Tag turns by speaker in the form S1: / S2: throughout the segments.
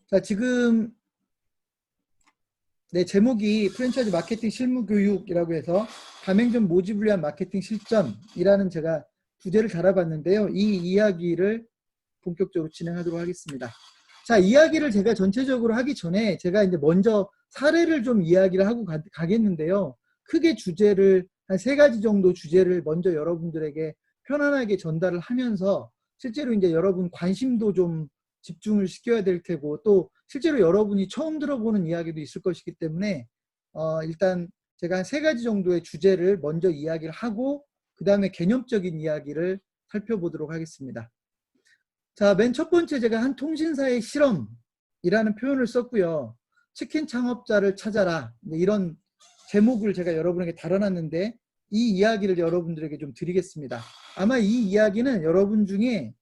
S1: 자, 지금 내 제목이 프랜차이즈 마케팅 실무 교육이라고 해서 가맹점 모집을 위한 마케팅 실전이라는 제가 주제를 달아봤는데요. 이 이야기를 본격적으로 진행하도록 하겠습니다. 자, 이야기를 제가 전체적으로 하기 전에 제가 이제 먼저 사례를 좀 이야기를 하고 가겠는데요. 크게 주제를 한 3가지 정도 주제를 먼저 여러분들에게 편안하게 전달을 하면서 실제로 이제 여러분 관심도 좀 집중을 시켜야 될 테고, 또 실제로 여러분이 처음 들어보는 이야기도 있을 것이기 때문에 일단 제가 한 3가지 정도의 주제를 먼저 이야기를 하고 그 다음에 개념적인 이야기를 살펴보도록 하겠습니다. 자, 맨 첫 번째 제가 한 통신사의 실험이라는 표현을 썼고요. 치킨 창업자를 찾아라, 이런 제목을 제가 여러분에게 달아놨는데 이 이야기를 여러분들에게 좀 드리겠습니다. 아마 이 이야기는 여러분 중에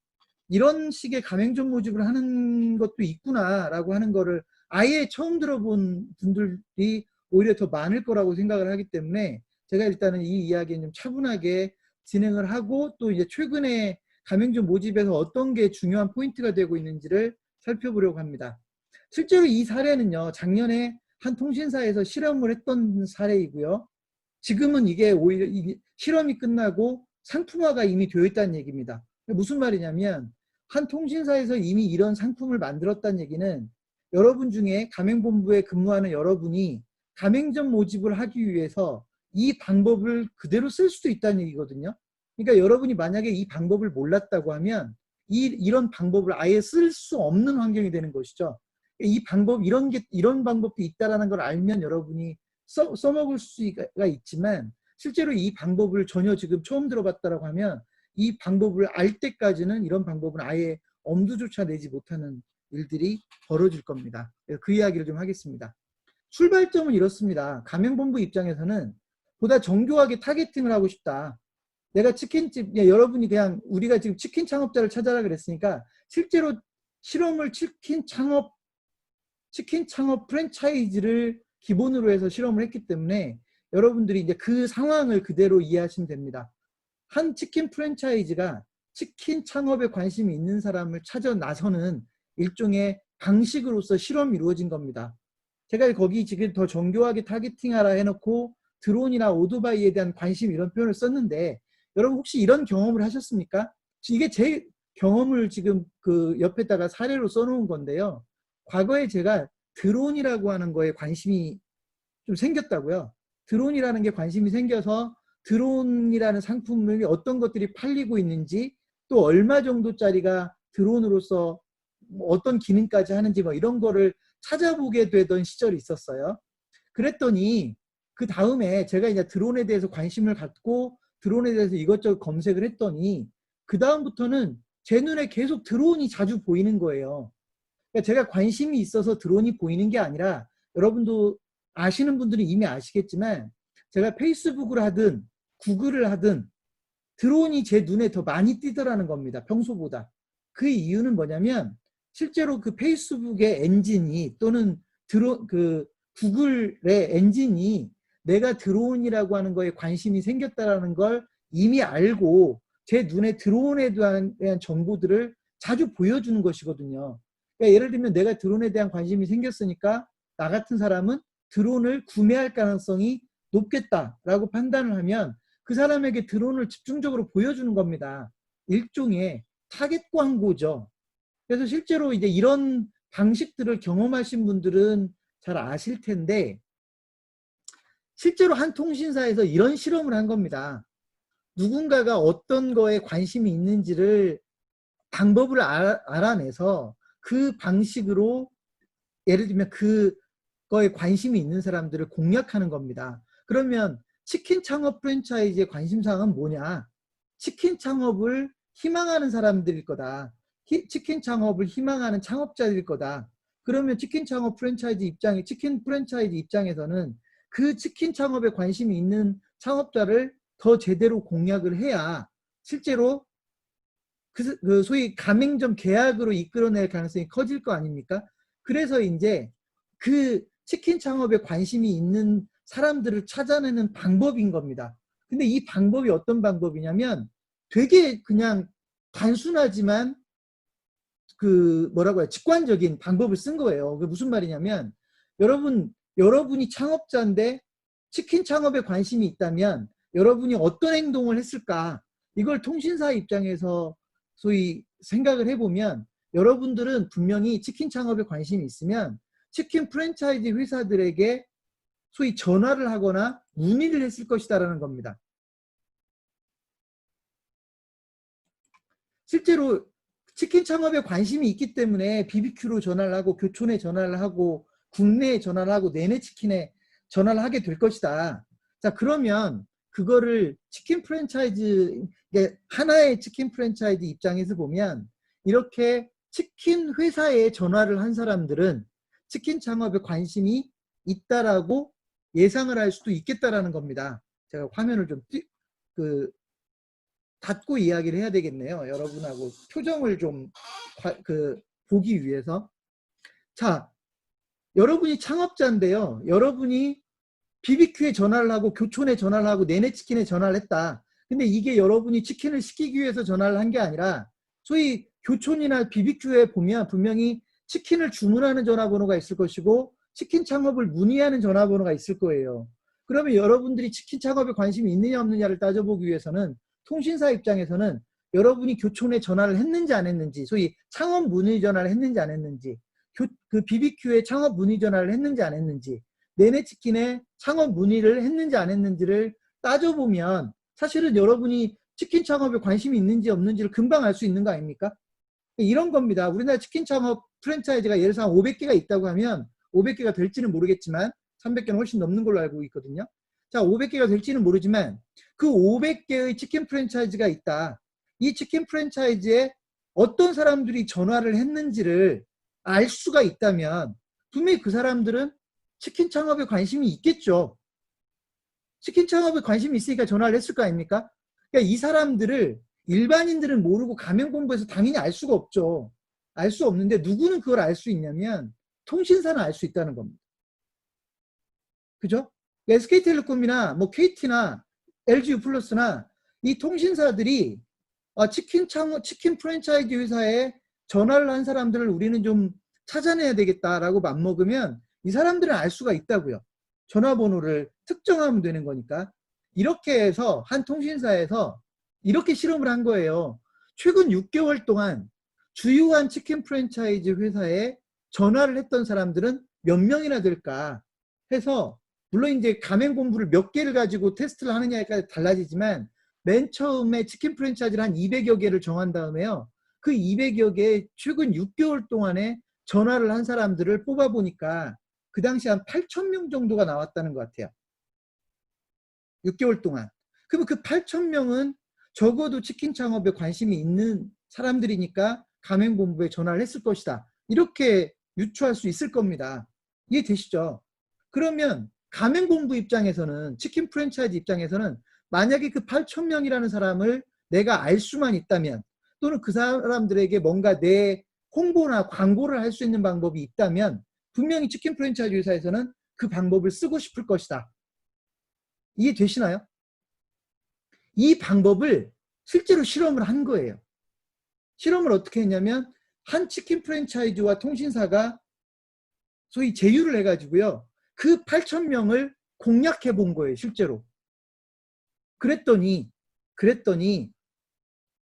S1: 이런 식의 가맹점 모집을 하는 것도 있구나라고 하는 거를 아예 처음 들어본 분들이 오히려 더 많을 거라고 생각을 하기 때문에 제가 일단은 이 이야기는 좀 차분하게 진행을 하고, 또 이제 최근에 가맹점 모집에서 어떤 게 중요한 포인트가 되고 있는지를 살펴보려고 합니다. 실제로 이 사례는요, 작년에 한 통신사에서 실험을 했던 사례이고요. 지금은 이게 오히려 실험이 끝나고 상품화가 이미 되어 있다는 얘기입니다. 무슨 말이냐면 한 통신사에서 이미 이런 상품을 만들었다는 얘기는 여러분 중에 가맹본부에 근무하는 여러분이 가맹점 모집을 하기 위해서 이 방법을 그대로 쓸 수도 있다는 얘기거든요. 그러니까 여러분이 만약에 이 방법을 몰랐다고 하면 이런 방법을 아예 쓸 수 없는 환경이 되는 것이죠. 이 방법, 이런 방법도 있다는 걸 알면 여러분이 써먹을 수가 있지만, 실제로 이 방법을 전혀 지금 처음 들어봤다라고 하면 이 방법을 알 때까지는 이런 방법은 아예 엄두조차 내지 못하는 일들이 벌어질 겁니다. 그 이야기를 좀 하겠습니다. 출발점은 이렇습니다. 가맹본부 입장에서는 보다 정교하게 타겟팅을 하고 싶다. 내가 치킨집, 여러분이 그냥 우리가 지금 치킨 창업자를 찾아라 그랬으니까 실제로 실험을 치킨 창업 프랜차이즈를 기본으로 해서 실험을 했기 때문에 여러분들이 이제 그 상황을 그대로 이해하시면 됩니다. 한 치킨 프랜차이즈가 치킨 창업에 관심이 있는 사람을 찾아 나서는 일종의 방식으로서 실험이 이루어진 겁니다. 제가 거기 지금 더 정교하게 타겟팅하라 해놓고 드론이나 오토바이에 대한 관심, 이런 표현을 썼는데 여러분 혹시 이런 경험을 하셨습니까? 이게 제 경험을 지금 그 옆에다가 사례로 써놓은 건데요. 과거에 제가 드론이라고 하는 거에 관심이 좀 생겼다고요. 드론이라는 게 관심이 생겨서 드론이라는 상품을 어떤 것들이 팔리고 있는지, 또 얼마 정도짜리가 드론으로서 어떤 기능까지 하는지 이런 거를 찾아보게 되던 시절이 있었어요. 그랬더니 그 다음에 제가 이제 드론에 대해서 관심을 갖고 드론에 대해서 이것저것 검색을 했더니 그 다음부터는 제 눈에 계속 드론이 자주 보이는 거예요. 그러니까 제가 관심이 있어서 드론이 보이는 게 아니라, 여러분도 아시는 분들은 이미 아시겠지만 제가 페이스북을 하든 구글을 하든 드론이 제 눈에 더 많이 띄더라는 겁니다. 평소보다. 그 이유는 뭐냐면 실제로 그 페이스북의 엔진이, 또는 구글의 엔진이 내가 드론이라고 하는 거에 관심이 생겼다는 걸 이미 알고 제 눈에 드론에 대한 정보들을 자주 보여주는 것이거든요. 그러니까 예를 들면 내가 드론에 대한 관심이 생겼으니까 나 같은 사람은 드론을 구매할 가능성이 높겠다라고 판단을 하면 그 사람에게 드론을 집중적으로 보여주는 겁니다. 일종의 타겟 광고죠. 그래서 실제로 이제 이런 방식들을 경험하신 분들은 잘 아실 텐데, 실제로 한 통신사에서 이런 실험을 한 겁니다. 누군가가 어떤 거에 관심이 있는지를 방법을 알아내서 그 방식으로, 예를 들면 그거에 관심이 있는 사람들을 공략하는 겁니다. 그러면 치킨 창업 프랜차이즈의 관심사항은 뭐냐? 치킨 창업을 희망하는 사람들일 거다. 치킨 창업을 희망하는 창업자일 거다. 그러면 치킨 프랜차이즈 입장에서는 그 치킨 창업에 관심이 있는 창업자를 더 제대로 공략을 해야 실제로 그 소위 가맹점 계약으로 이끌어낼 가능성이 커질 거 아닙니까? 그래서 이제 그 치킨 창업에 관심이 있는 사람들을 찾아내는 방법인 겁니다. 근데 이 방법이 어떤 방법이냐면 되게 그냥 단순하지만 그 뭐라고 해요? 직관적인 방법을 쓴 거예요. 그 무슨 말이냐면 여러분이 창업자인데 치킨 창업에 관심이 있다면 여러분이 어떤 행동을 했을까? 이걸 통신사 입장에서 소위 생각을 해보면 여러분들은 분명히 치킨 창업에 관심이 있으면 치킨 프랜차이즈 회사들에게 소위 전화를 하거나 문의를 했을 것이다라는 겁니다. 실제로 치킨 창업에 관심이 있기 때문에 BBQ로 전화를 하고 교촌에 전화를 하고 국내에 전화를 하고 내내치킨에 전화를 하게 될 것이다. 자, 그러면 그거를 치킨 프랜차이즈, 하나의 치킨 프랜차이즈 입장에서 보면 이렇게 치킨 회사에 전화를 한 사람들은 치킨 창업에 관심이 있다라고 예상을 할 수도 있겠다라는 겁니다. 제가 화면을 좀 닫고 이야기를 해야 되겠네요. 여러분하고 표정을 좀 보기 위해서. 자, 여러분이 창업자인데요. 여러분이 BBQ에 전화를 하고 교촌에 전화를 하고 내내치킨에 전화를 했다. 근데 이게 여러분이 치킨을 시키기 위해서 전화를 한 게 아니라 소위 교촌이나 BBQ에 보면 분명히 치킨을 주문하는 전화번호가 있을 것이고 치킨 창업을 문의하는 전화번호가 있을 거예요. 그러면 여러분들이 치킨 창업에 관심이 있느냐 없느냐를 따져보기 위해서는 통신사 입장에서는 여러분이 교촌에 전화를 했는지 안 했는지, 소위 창업 문의 전화를 했는지 안 했는지, 그 BBQ에 창업 문의 전화를 했는지 안 했는지, 내내치킨에 창업 문의를 했는지 안 했는지를 따져보면 사실은 여러분이 치킨 창업에 관심이 있는지 없는지를 금방 알 수 있는 거 아닙니까? 이런 겁니다. 우리나라 치킨 창업 프랜차이즈가 예를 들어서 500개가 있다고 하면 500개가 될지는 모르겠지만 300개는 훨씬 넘는 걸로 알고 있거든요. 자, 500개가 될지는 모르지만 그 500개의 치킨 프랜차이즈가 있다. 이 치킨 프랜차이즈에 어떤 사람들이 전화를 했는지를 알 수가 있다면 분명히 그 사람들은 치킨 창업에 관심이 있겠죠. 치킨 창업에 관심이 있으니까 전화를 했을 거 아닙니까? 그러니까 이 사람들을 일반인들은 모르고 가맹본부에서 당연히 알 수가 없죠. 알 수 없는데 누구는 그걸 알 수 있냐면 통신사는 알 수 있다는 겁니다. 그죠? SK텔레콤이나 뭐 KT나 LG유플러스나 이 통신사들이 치킨 프랜차이즈 회사에 전화를 한 사람들을 우리는 좀 찾아내야 되겠다라고 맘먹으면 이 사람들은 알 수가 있다고요. 전화번호를 특정하면 되는 거니까. 이렇게 해서 한 통신사에서 이렇게 실험을 한 거예요. 최근 6개월 동안 주요한 치킨 프랜차이즈 회사에 전화를 했던 사람들은 몇 명이나 될까 해서, 물론 이제 가맹 공부를 몇 개를 가지고 테스트를 하느냐에 따라 달라지지만 맨 처음에 치킨 프랜차이즈를 한 200여 개를 정한 다음에요. 그 200여 개 최근 6개월 동안에 전화를 한 사람들을 뽑아보니까 그 당시 한 8,000명 정도가 나왔다는 것 같아요. 6개월 동안. 그러면 그 8,000명은 적어도 치킨 창업에 관심이 있는 사람들이니까 가맹본부에 전화를 했을 것이다. 이렇게 유추할 수 있을 겁니다. 이해되시죠? 그러면 가맹본부 입장에서는, 치킨 프랜차이즈 입장에서는 만약에 그 8,000명이라는 사람을 내가 알 수만 있다면, 또는 그 사람들에게 뭔가 내 홍보나 광고를 할 수 있는 방법이 있다면 분명히 치킨 프랜차이즈 회사에서는 그 방법을 쓰고 싶을 것이다. 이해되시나요? 이 방법을 실제로 실험을 한 거예요. 실험을 어떻게 했냐면 한 치킨 프랜차이즈와 통신사가 소위 제휴를 해가지고요. 그 8,000명을 공략해 본 거예요. 실제로. 그랬더니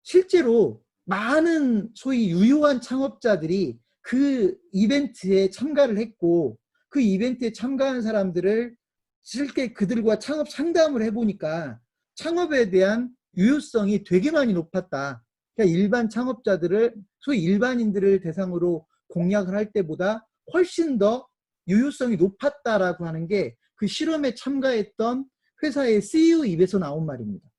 S1: 실제로 많은 소위 유효한 창업자들이 그 이벤트에 참가를 했고, 그 이벤트에 참가한 사람들을 실제 그들과 창업 상담을 해보니까 창업에 대한 유효성이 되게 많이 높았다. 그러니까 일반 창업자들을, 소위 일반인들을 대상으로 공략을 할 때보다 훨씬 더 유효성이 높았다라고 하는 게 그 실험에 참가했던 회사의 CEO 입에서 나온 말입니다.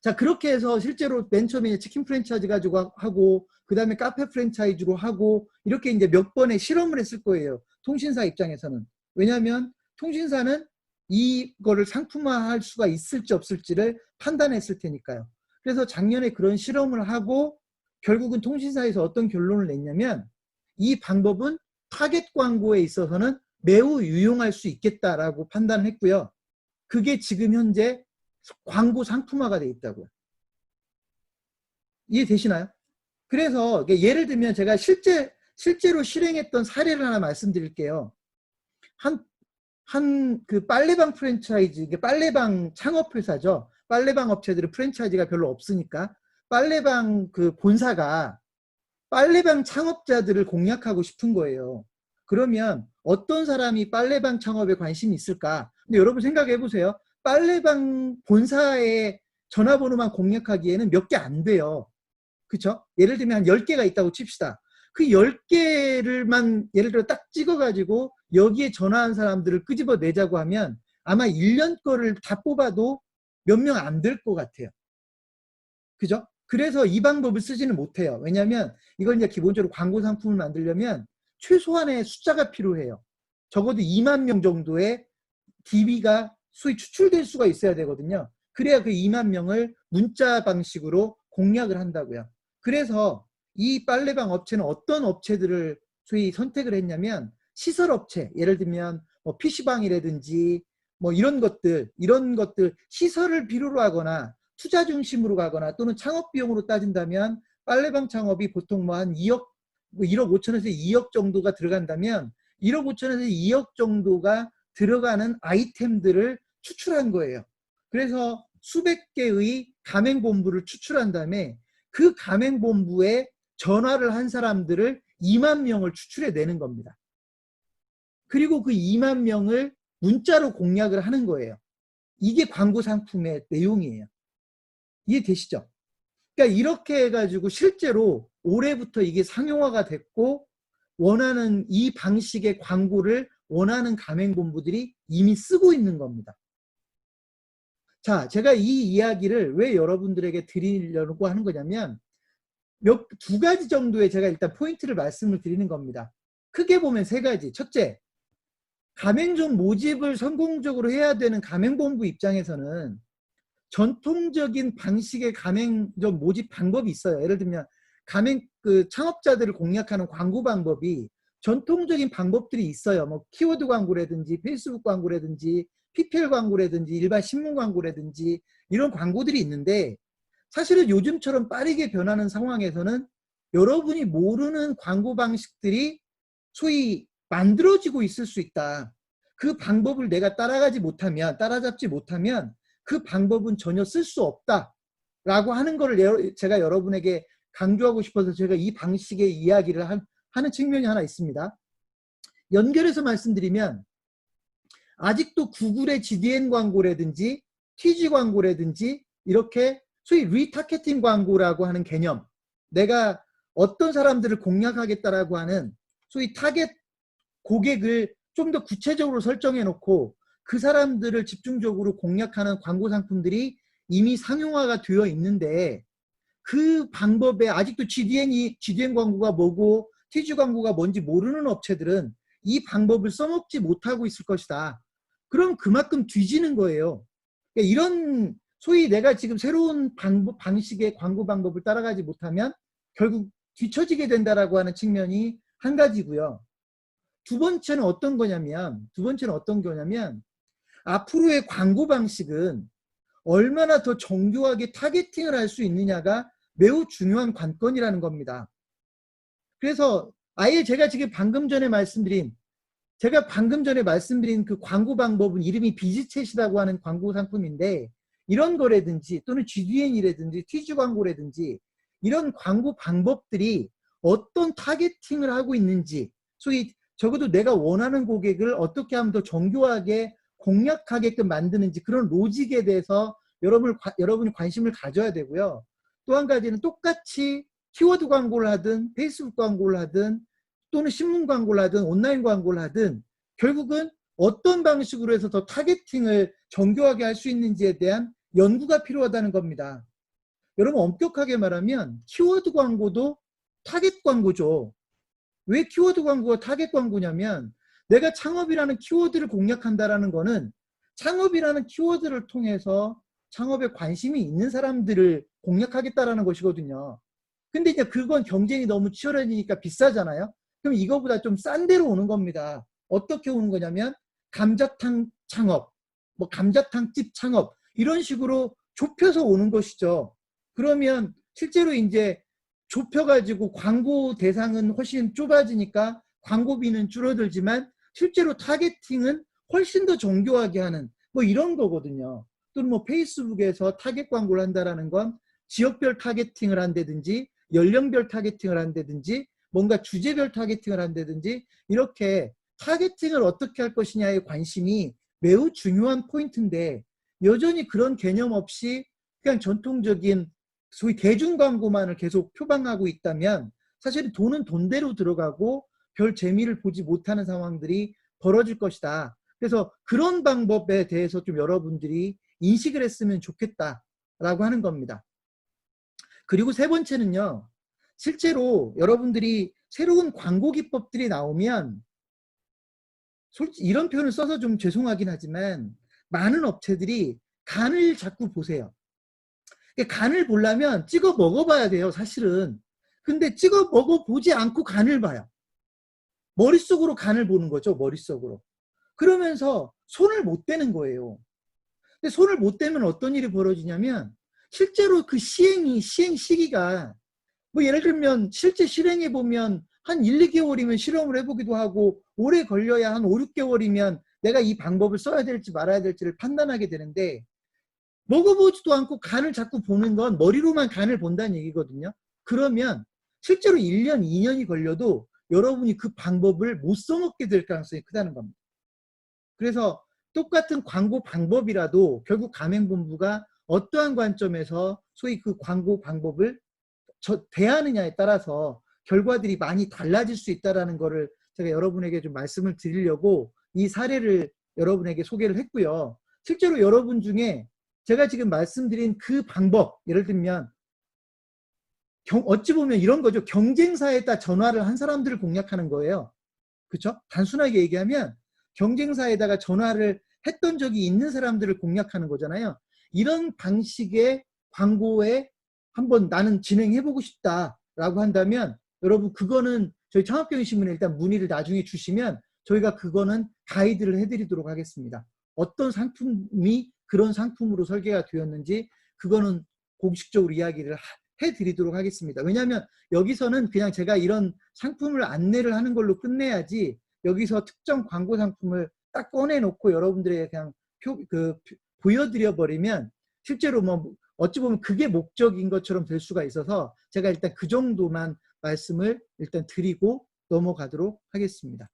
S1: 자, 그렇게 해서 실제로 맨 처음에 치킨 프랜차이즈 가지고 하고, 그 다음에 카페 프랜차이즈로 하고, 이렇게 이제 몇 번의 실험을 했을 거예요. 통신사 입장에서는. 왜냐하면 통신사는 이거를 상품화할 수가 있을지 없을지를 판단했을 테니까요. 그래서 작년에 그런 실험을 하고 결국은 통신사에서 어떤 결론을 냈냐면 이 방법은 타겟 광고에 있어서는 매우 유용할 수 있겠다라고 판단을 했고요. 그게 지금 현재 광고 상품화가 돼 있다고요. 이해되시나요? 그래서 예를 들면 제가 실제로 실행했던 사례를 하나 말씀드릴게요. 그 빨래방 프랜차이즈, 이게 빨래방 창업회사죠. 빨래방 업체들은 프랜차이즈가 별로 없으니까 빨래방 그 본사가 빨래방 창업자들을 공략하고 싶은 거예요. 그러면 어떤 사람이 빨래방 창업에 관심이 있을까? 근데 여러분 생각해 보세요. 빨래방 본사의 전화번호만 공략하기에는 몇 개 안 돼요. 그쵸? 예를 들면 한 10개가 있다고 칩시다. 그 10개를만 예를 들어 딱 찍어가지고 여기에 전화한 사람들을 끄집어 내자고 하면 아마 1년 거를 다 뽑아도 몇 명 안 될 것 같아요. 그죠? 그래서 이 방법을 쓰지는 못해요. 왜냐하면 이걸 이제 기본적으로 광고 상품을 만들려면 최소한의 숫자가 필요해요. 적어도 2만 명 정도의 DB가 소위 추출될 수가 있어야 되거든요. 그래야 그 2만 명을 문자 방식으로 공략을 한다고요. 그래서 이 빨래방 업체는 어떤 업체들을 소위 선택을 했냐면 시설업체, 예를 들면 뭐 PC방이라든지 뭐 이런 것들 시설을 필요로 하거나 투자 중심으로 가거나 또는 창업 비용으로 따진다면 빨래방 창업이 보통 뭐 한 2억, 1억 5천에서 2억 정도가 들어간다면 1억 5천에서 2억 정도가 들어가는 아이템들을 추출한 거예요. 그래서 수백 개의 가맹본부를 추출한 다음에 그 가맹본부에 전화를 한 사람들을 2만 명을 추출해내는 겁니다. 그리고 그 2만 명을 문자로 공략을 하는 거예요. 이게 광고 상품의 내용이에요. 이해되시죠? 그러니까 이렇게 해가지고 실제로 올해부터 이게 상용화가 됐고 원하는 이 방식의 광고를 원하는 가맹본부들이 이미 쓰고 있는 겁니다. 자, 제가 이 이야기를 왜 여러분들에게 드리려고 하는 거냐면 두 가지 정도의 제가 일단 포인트를 말씀을 드리는 겁니다. 크게 보면 세 가지. 첫째, 가맹점 모집을 성공적으로 해야 되는 가맹본부 입장에서는 전통적인 방식의 가맹점 모집 방법이 있어요. 예를 들면 창업자들을 공략하는 광고 방법이 전통적인 방법들이 있어요. 뭐 키워드 광고라든지 페이스북 광고라든지 PPL 광고라든지 일반 신문 광고라든지 이런 광고들이 있는데 사실은 요즘처럼 빠르게 변하는 상황에서는 여러분이 모르는 광고 방식들이 소위 만들어지고 있을 수 있다. 그 방법을 내가 따라잡지 못하면 그 방법은 전혀 쓸 수 없다라고 하는 거를 제가 여러분에게 강조하고 싶어서 제가 이 방식의 이야기를 하는 측면이 하나 있습니다. 연결해서 말씀드리면 아직도 구글의 GDN 광고라든지 TG 광고라든지 이렇게 소위 리타겟팅 광고라고 하는 개념, 내가 어떤 사람들을 공략하겠다라고 하는 소위 타겟 고객을 좀 더 구체적으로 설정해 놓고 그 사람들을 집중적으로 공략하는 광고 상품들이 이미 상용화가 되어 있는데 그 방법에 아직도 GDN 광고가 뭐고 TG 광고가 뭔지 모르는 업체들은 이 방법을 써먹지 못하고 있을 것이다. 그럼 그만큼 뒤지는 거예요. 그러니까 이런 소위 내가 지금 새로운 방식의 광고 방법을 따라가지 못하면 결국 뒤처지게 된다라고 하는 측면이 한 가지고요. 두 번째는 어떤 거냐면 앞으로의 광고 방식은 얼마나 더 정교하게 타겟팅을 할 수 있느냐가 매우 중요한 관건이라는 겁니다. 그래서 아예 제가 방금 전에 말씀드린 그 광고 방법은 이름이 비즈챗이라고 하는 광고 상품인데 이런 거라든지 또는 GDN이라든지 TG 광고라든지 이런 광고 방법들이 어떤 타겟팅을 하고 있는지 소위 적어도 내가 원하는 고객을 어떻게 하면 더 정교하게 공략하게끔 만드는지 그런 로직에 대해서 여러분이 관심을 가져야 되고요. 또 한 가지는 똑같이 키워드 광고를 하든 페이스북 광고를 하든 또는 신문 광고를 하든 온라인 광고를 하든 결국은 어떤 방식으로 해서 더 타겟팅을 정교하게 할 수 있는지에 대한 연구가 필요하다는 겁니다. 여러분 엄격하게 말하면 키워드 광고도 타겟 광고죠. 왜 키워드 광고가 타겟 광고냐면 내가 창업이라는 키워드를 공략한다라는 거는 창업이라는 키워드를 통해서 창업에 관심이 있는 사람들을 공략하겠다라는 것이거든요. 근데 이제 그건 경쟁이 너무 치열해지니까 비싸잖아요. 그럼 이거보다 좀 싼 데로 오는 겁니다. 어떻게 오는 거냐면 감자탕 창업, 뭐 감자탕집 창업 이런 식으로 좁혀서 오는 것이죠. 그러면 실제로 이제 좁혀가지고 광고 대상은 훨씬 좁아지니까 광고비는 줄어들지만 실제로 타겟팅은 훨씬 더 정교하게 하는 뭐 이런 거거든요. 또는 뭐 페이스북에서 타겟 광고를 한다라는 건 지역별 타겟팅을 한다든지 연령별 타겟팅을 한다든지 뭔가 주제별 타겟팅을 한다든지 이렇게 타겟팅을 어떻게 할 것이냐에 관심이 매우 중요한 포인트인데 여전히 그런 개념 없이 그냥 전통적인 소위 대중 광고만을 계속 표방하고 있다면 사실 돈은 돈대로 들어가고 별 재미를 보지 못하는 상황들이 벌어질 것이다. 그래서 그런 방법에 대해서 좀 여러분들이 인식을 했으면 좋겠다라고 하는 겁니다. 그리고 세 번째는요. 실제로 여러분들이 새로운 광고 기법들이 나오면 솔직히 이런 표현을 써서 좀 죄송하긴 하지만 많은 업체들이 간을 자꾸 보세요. 간을 보려면 찍어 먹어봐야 돼요, 사실은. 근데 찍어 먹어보지 않고 간을 봐요. 머릿속으로 간을 보는 거죠, 머릿속으로. 그러면서 손을 못 대는 거예요. 근데 손을 못 대면 어떤 일이 벌어지냐면 실제로 그 시행 시기가 뭐 예를 들면 실제 실행해 보면 한 1, 2개월이면 실험을 해보기도 하고 오래 걸려야 한 5, 6개월이면 내가 이 방법을 써야 될지 말아야 될지를 판단하게 되는데 먹어보지도 않고 간을 자꾸 보는 건 머리로만 간을 본다는 얘기거든요. 그러면 실제로 1년, 2년이 걸려도 여러분이 그 방법을 못 써먹게 될 가능성이 크다는 겁니다. 그래서 똑같은 광고 방법이라도 결국 가맹본부가 어떠한 관점에서 소위 그 광고 방법을 대하느냐에 따라서 결과들이 많이 달라질 수 있다는 것을 제가 여러분에게 좀 말씀을 드리려고 이 사례를 여러분에게 소개를 했고요. 실제로 여러분 중에 제가 지금 말씀드린 그 방법, 예를 들면 어찌 보면 이런 거죠. 경쟁사에다 전화를 한 사람들을 공략하는 거예요. 그렇죠? 단순하게 얘기하면 경쟁사에다가 전화를 했던 적이 있는 사람들을 공략하는 거잖아요. 이런 방식의 광고에 한번 나는 진행해보고 싶다라고 한다면 여러분 그거는 저희 창업경영신문에 일단 문의를 나중에 주시면 저희가 그거는 가이드를 해드리도록 하겠습니다. 어떤 상품이 그런 상품으로 설계가 되었는지 그거는 공식적으로 이야기를 해드리도록 하겠습니다. 왜냐하면 여기서는 그냥 제가 이런 상품을 안내를 하는 걸로 끝내야지 여기서 특정 광고 상품을 딱 꺼내놓고 여러분들에게 그냥 보여드려 버리면 실제로 뭐 어찌 보면 그게 목적인 것처럼 될 수가 있어서 제가 일단 그 정도만 말씀을 일단 드리고 넘어가도록 하겠습니다.